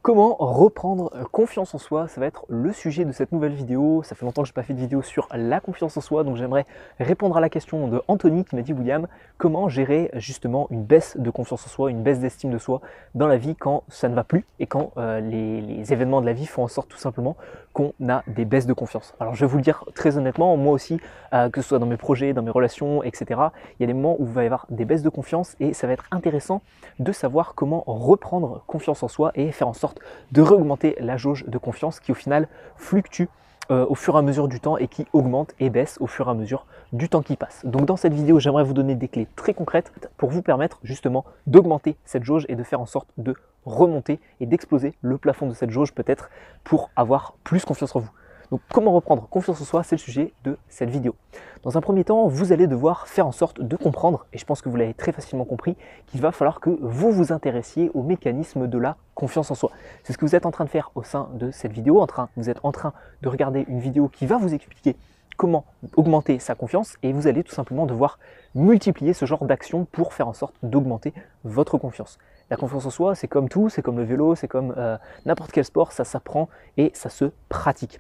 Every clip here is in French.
Comment reprendre confiance en soi? Ça va être le sujet de cette nouvelle vidéo. Ça fait longtemps que je n'ai pas fait de vidéo sur la confiance en soi, donc j'aimerais répondre à la question de Anthony qui m'a dit: William, comment gérer justement une baisse de confiance en soi, une baisse d'estime de soi dans la vie quand ça ne va plus et quand les événements de la vie font en sorte tout simplement qu'on a des baisses de confiance. Alors je vais vous le dire très honnêtement, moi aussi, que ce soit dans mes projets, dans mes relations, etc., il y a des moments où il va y avoir des baisses de confiance et ça va être intéressant de savoir comment reprendre confiance en soi et faire en sorte de réaugmenter la jauge de confiance qui au final fluctue au fur et à mesure du temps et qui augmente et baisse au fur et à mesure du temps qui passe. Donc dans cette vidéo, j'aimerais vous donner des clés très concrètes pour vous permettre justement d'augmenter cette jauge et de faire en sorte de remonter et d'exploser le plafond de cette jauge peut-être pour avoir plus confiance en vous. Donc comment reprendre confiance en soi, c'est le sujet de cette vidéo. Dans un premier temps, vous allez devoir faire en sorte de comprendre, et je pense que vous l'avez très facilement compris, qu'il va falloir que vous vous intéressiez au mécanisme de la confiance en soi. C'est ce que vous êtes en train de faire au sein de cette vidéo. Vous êtes en train de regarder une vidéo qui va vous expliquer comment augmenter sa confiance et vous allez tout simplement devoir multiplier ce genre d'actions pour faire en sorte d'augmenter votre confiance. La confiance en soi, c'est comme tout, c'est comme le vélo, c'est comme n'importe quel sport, ça s'apprend et ça se pratique.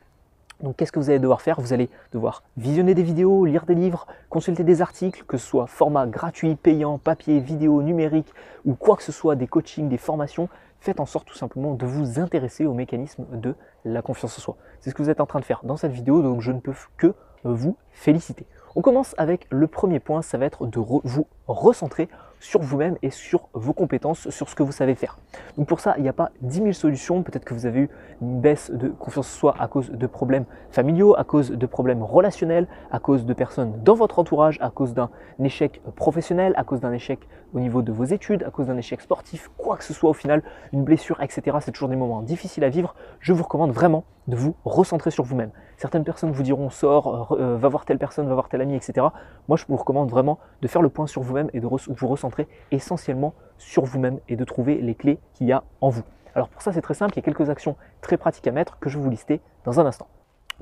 Donc qu'est-ce que vous allez devoir faire? Vous allez devoir visionner des vidéos, lire des livres, consulter des articles, que ce soit format gratuit, payant, papier, vidéo, numérique ou quoi que ce soit, des coachings, des formations. Faites en sorte tout simplement de vous intéresser au mécanisme de la confiance en soi. C'est ce que vous êtes en train de faire dans cette vidéo, donc je ne peux que vous féliciter. On commence avec le premier point, ça va être de vous recentrer sur vous-même et sur vos compétences, sur ce que vous savez faire. Donc pour ça, il n'y a pas 10 000 solutions. Peut-être que vous avez eu une baisse de confiance en soi à cause de problèmes familiaux, à cause de problèmes relationnels, à cause de personnes dans votre entourage, à cause d'un échec professionnel, à cause d'un échec au niveau de vos études, à cause d'un échec sportif, quoi que ce soit au final, une blessure, etc. C'est toujours des moments difficiles à vivre. Je vous recommande vraiment de vous recentrer sur vous-même. Certaines personnes vous diront sors, va voir telle personne, va voir tel ami, etc. Moi, je vous recommande vraiment de faire le point sur vous-même et de vous recentrer essentiellement sur vous-même et de trouver les clés qu'il y a en vous. Alors pour ça, c'est très simple, il y a quelques actions très pratiques à mettre que je vais vous lister dans un instant.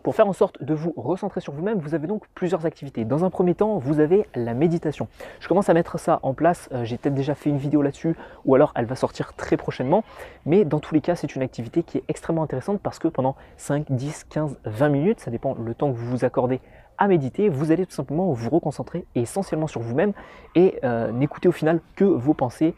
Pour faire en sorte de vous recentrer sur vous-même, vous avez donc plusieurs activités. Dans un premier temps, vous avez la méditation. Je commence à mettre ça en place, j'ai peut-être déjà fait une vidéo là-dessus, ou alors elle va sortir très prochainement. Mais dans tous les cas, c'est une activité qui est extrêmement intéressante parce que pendant 5, 10, 15, 20 minutes, ça dépend le temps que vous vous accordez à méditer, vous allez tout simplement vous reconcentrer essentiellement sur vous-même et n'écouter au final que vos pensées,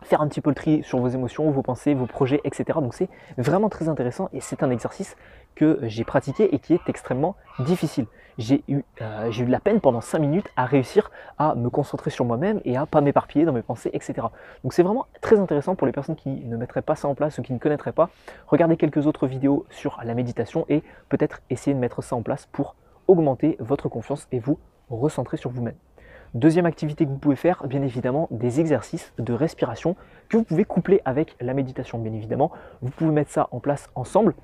faire un petit peu le tri sur vos émotions, vos pensées, vos projets, etc. Donc c'est vraiment très intéressant et c'est un exercice que j'ai pratiqué et qui est extrêmement difficile. J'ai eu de la peine pendant 5 minutes à réussir à me concentrer sur moi-même et à ne pas m'éparpiller dans mes pensées, etc. Donc c'est vraiment très intéressant pour les personnes qui ne mettraient pas ça en place ou qui ne connaîtraient pas. Regardez quelques autres vidéos sur la méditation et peut-être essayer de mettre ça en place pour augmenter votre confiance et vous recentrer sur vous-même. Deuxième activité que vous pouvez faire, bien évidemment, des exercices de respiration que vous pouvez coupler avec la méditation, bien évidemment. Vous pouvez mettre ça en place ensemble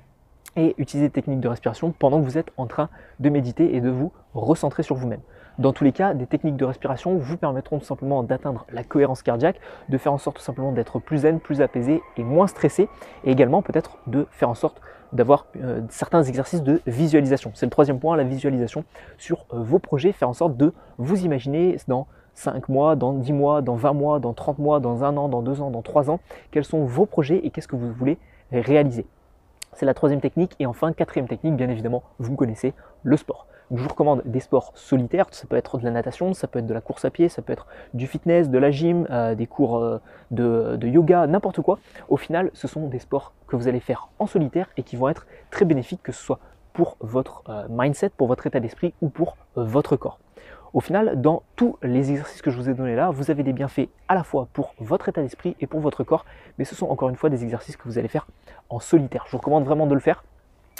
et utiliser des techniques de respiration pendant que vous êtes en train de méditer et de vous recentrer sur vous-même. Dans tous les cas, des techniques de respiration vous permettront tout simplement d'atteindre la cohérence cardiaque, de faire en sorte tout simplement d'être plus zen, plus apaisé et moins stressé, et également peut-être de faire en sorte d'avoir certains exercices de visualisation. C'est le troisième point, la visualisation sur vos projets, faire en sorte de vous imaginer dans 5 mois, dans 10 mois, dans 20 mois, dans 30 mois, dans 1 an, dans 2 ans, dans 3 ans, quels sont vos projets et qu'est-ce que vous voulez réaliser. C'est la troisième technique. Et enfin, quatrième technique, bien évidemment, vous connaissez, le sport. Donc, je vous recommande des sports solitaires, ça peut être de la natation, ça peut être de la course à pied, ça peut être du fitness, de la gym, des cours de yoga, n'importe quoi. Au final, ce sont des sports que vous allez faire en solitaire et qui vont être très bénéfiques, que ce soit pour votre mindset, pour votre état d'esprit ou pour votre corps. Au final, dans tous les exercices que je vous ai donnés là, vous avez des bienfaits à la fois pour votre état d'esprit et pour votre corps, mais ce sont encore une fois des exercices que vous allez faire en solitaire. Je vous recommande vraiment de le faire.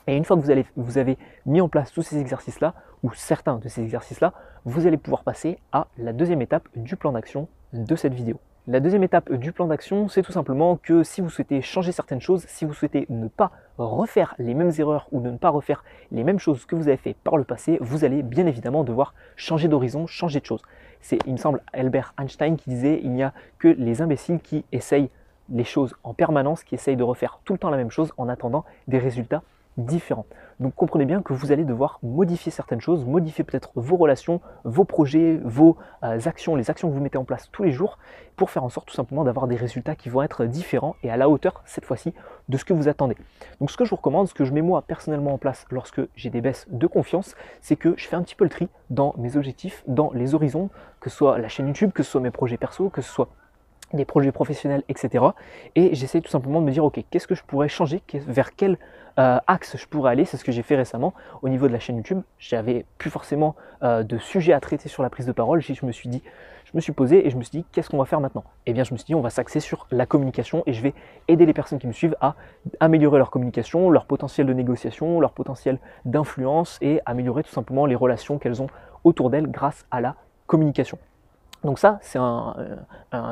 Et une fois que vous avez mis en place tous ces exercices-là, ou certains de ces exercices-là, vous allez pouvoir passer à la deuxième étape du plan d'action de cette vidéo. La deuxième étape du plan d'action, c'est tout simplement que si vous souhaitez changer certaines choses, si vous souhaitez ne pas refaire les mêmes erreurs ou ne pas refaire les mêmes choses que vous avez fait par le passé, vous allez bien évidemment devoir changer d'horizon, changer de choses. C'est, il me semble, Albert Einstein qui disait « il n'y a que les imbéciles qui essayent les choses en permanence, qui essayent de refaire tout le temps la même chose en attendant des résultats différent. Donc comprenez bien que vous allez devoir modifier certaines choses, modifier peut-être vos relations, vos projets, vos actions, les actions que vous mettez en place tous les jours pour faire en sorte tout simplement d'avoir des résultats qui vont être différents et à la hauteur cette fois-ci de ce que vous attendez. Donc ce que je vous recommande, ce que je mets moi personnellement en place lorsque j'ai des baisses de confiance, c'est que je fais un petit peu le tri dans mes objectifs, dans les horizons, que ce soit la chaîne YouTube, que ce soit mes projets perso, que ce soit des projets professionnels, etc. Et j'essaie tout simplement de me dire, ok, qu'est-ce que je pourrais changer, vers quel axe je pourrais aller. C'est ce que j'ai fait récemment au niveau de la chaîne YouTube. J'avais plus forcément de sujets à traiter sur la prise de parole. Je me suis posé et je me suis dit, qu'est-ce qu'on va faire maintenant? Eh bien, je me suis dit, on va s'axer sur la communication et je vais aider les personnes qui me suivent à améliorer leur communication, leur potentiel de négociation, leur potentiel d'influence et améliorer tout simplement les relations qu'elles ont autour d'elles grâce à la communication. Donc ça, c'est un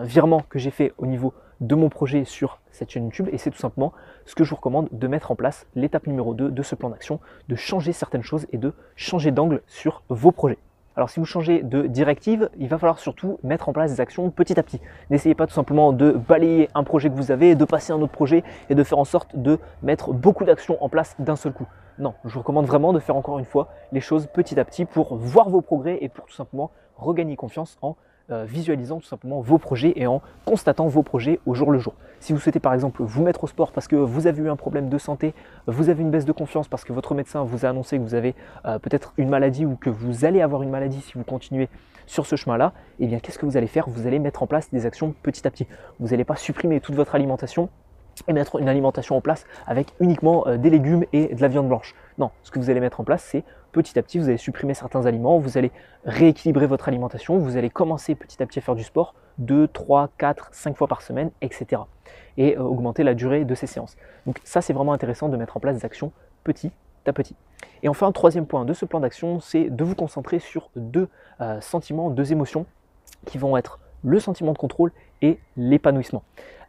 virement que j'ai fait au niveau de mon projet sur cette chaîne YouTube et c'est tout simplement ce que je vous recommande de mettre en place, l'étape numéro 2 de ce plan d'action, de changer certaines choses et de changer d'angle sur vos projets. Alors si vous changez de directive, il va falloir surtout mettre en place des actions petit à petit. N'essayez pas tout simplement de balayer un projet que vous avez, de passer à un autre projet et de faire en sorte de mettre beaucoup d'actions en place d'un seul coup. Non, je vous recommande vraiment de faire encore une fois les choses petit à petit pour voir vos progrès et pour tout simplement regagner confiance en visualisant tout simplement vos projets et en constatant vos projets au jour le jour. Si vous souhaitez par exemple vous mettre au sport parce que vous avez eu un problème de santé, vous avez une baisse de confiance parce que votre médecin vous a annoncé que vous avez peut-être une maladie ou que vous allez avoir une maladie si vous continuez sur ce chemin-là, eh bien qu'est-ce que vous allez faire? Vous allez mettre en place des actions petit à petit. Vous n'allez pas supprimer toute votre alimentation et mettre une alimentation en place avec uniquement des légumes et de la viande blanche. Non, ce que vous allez mettre en place, c'est petit à petit, vous allez supprimer certains aliments, vous allez rééquilibrer votre alimentation, vous allez commencer petit à petit à faire du sport 2, 3, 4, 5 fois par semaine, etc. Et augmenter la durée de ces séances. Donc ça, c'est vraiment intéressant de mettre en place des actions petit à petit. Et enfin, troisième point de ce plan d'action, c'est de vous concentrer sur deux sentiments, deux émotions qui vont être le sentiment de contrôle et l'épanouissement.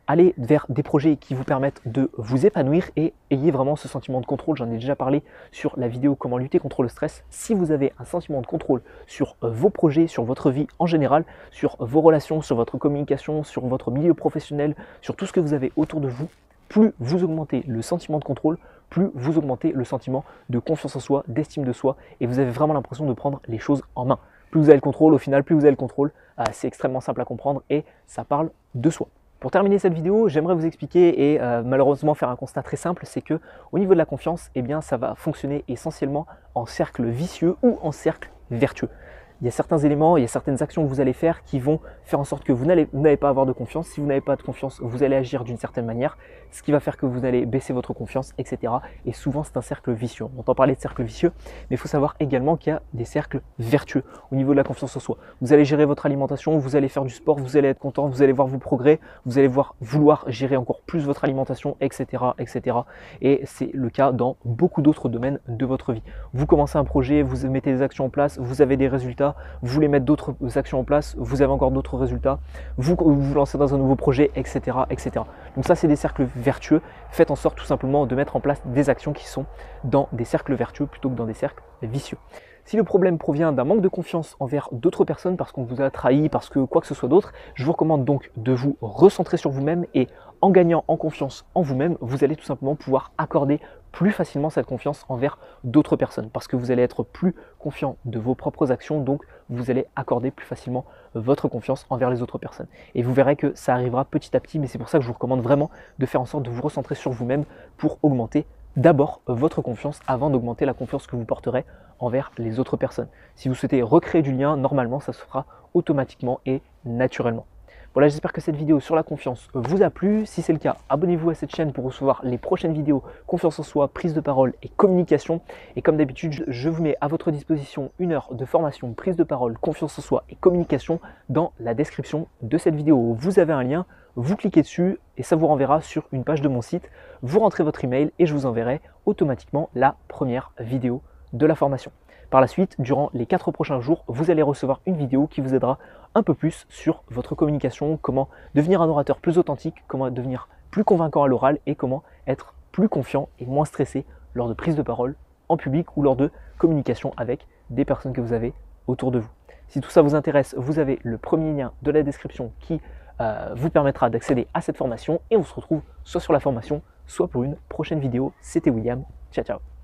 Allez vers des projets qui vous permettent de vous épanouir et ayez vraiment ce sentiment de contrôle. J'en ai déjà parlé sur la vidéo comment lutter contre le stress. Si vous avez un sentiment de contrôle sur vos projets, sur votre vie en général, sur vos relations, sur votre communication, sur votre milieu professionnel, sur tout ce que vous avez autour de vous, plus vous augmentez le sentiment de contrôle, plus vous augmentez le sentiment de confiance en soi, d'estime de soi et vous avez vraiment l'impression de prendre les choses en main. Plus vous avez le contrôle, au final, plus vous avez le contrôle, c'est extrêmement simple à comprendre et ça parle de soi. Pour terminer cette vidéo, j'aimerais vous expliquer et malheureusement faire un constat très simple, c'est que au niveau de la confiance, eh bien, ça va fonctionner essentiellement en cercle vicieux ou en cercle vertueux. Il y a certains éléments, il y a certaines actions que vous allez faire qui vont faire en sorte que vous n'allez pas avoir de confiance. Si vous n'avez pas de confiance, vous allez agir d'une certaine manière, ce qui va faire que vous allez baisser votre confiance, etc. Et souvent, c'est un cercle vicieux. On entend parler de cercle vicieux, mais il faut savoir également qu'il y a des cercles vertueux au niveau de la confiance en soi. Vous allez gérer votre alimentation, vous allez faire du sport, vous allez être content, vous allez voir vos progrès, vous allez vouloir gérer encore plus votre alimentation, etc. etc. Et c'est le cas dans beaucoup d'autres domaines de votre vie. Vous commencez un projet, vous mettez des actions en place, vous avez des résultats, vous voulez mettre d'autres actions en place, vous avez encore d'autres résultats, vous vous lancez dans un nouveau projet, etc. etc. Donc ça, c'est des cercles vertueux. Faites en sorte tout simplement de mettre en place des actions qui sont dans des cercles vertueux plutôt que dans des cercles vicieux. Si le problème provient d'un manque de confiance envers d'autres personnes, parce qu'on vous a trahi, parce que quoi que ce soit d'autre, je vous recommande donc de vous recentrer sur vous-même et en gagnant en confiance en vous-même, vous allez tout simplement pouvoir accorder plus facilement cette confiance envers d'autres personnes parce que vous allez être plus confiant de vos propres actions, donc vous allez accorder plus facilement votre confiance envers les autres personnes. Et vous verrez que ça arrivera petit à petit, mais c'est pour ça que je vous recommande vraiment de faire en sorte de vous recentrer sur vous-même pour augmenter d'abord votre confiance avant d'augmenter la confiance que vous porterez envers les autres personnes. Si vous souhaitez recréer du lien, normalement ça se fera automatiquement et naturellement. Voilà, j'espère que cette vidéo sur la confiance vous a plu. Si c'est le cas, abonnez-vous à cette chaîne pour recevoir les prochaines vidéos confiance en soi, prise de parole et communication. Et comme d'habitude, je vous mets à votre disposition 1 heure de formation, prise de parole, confiance en soi et communication dans la description de cette vidéo. Vous avez un lien, vous cliquez dessus et ça vous renverra sur une page de mon site. Vous rentrez votre email et je vous enverrai automatiquement la première vidéo de la formation. Par la suite, durant les 4 prochains jours, vous allez recevoir une vidéo qui vous aidera un peu plus sur votre communication, comment devenir un orateur plus authentique, comment devenir plus convaincant à l'oral et comment être plus confiant et moins stressé lors de prise de parole en public ou lors de communication avec des personnes que vous avez autour de vous. Si tout ça vous intéresse, vous avez le premier lien de la description qui vous permettra d'accéder à cette formation et on se retrouve soit sur la formation, soit pour une prochaine vidéo. C'était William. Ciao, ciao.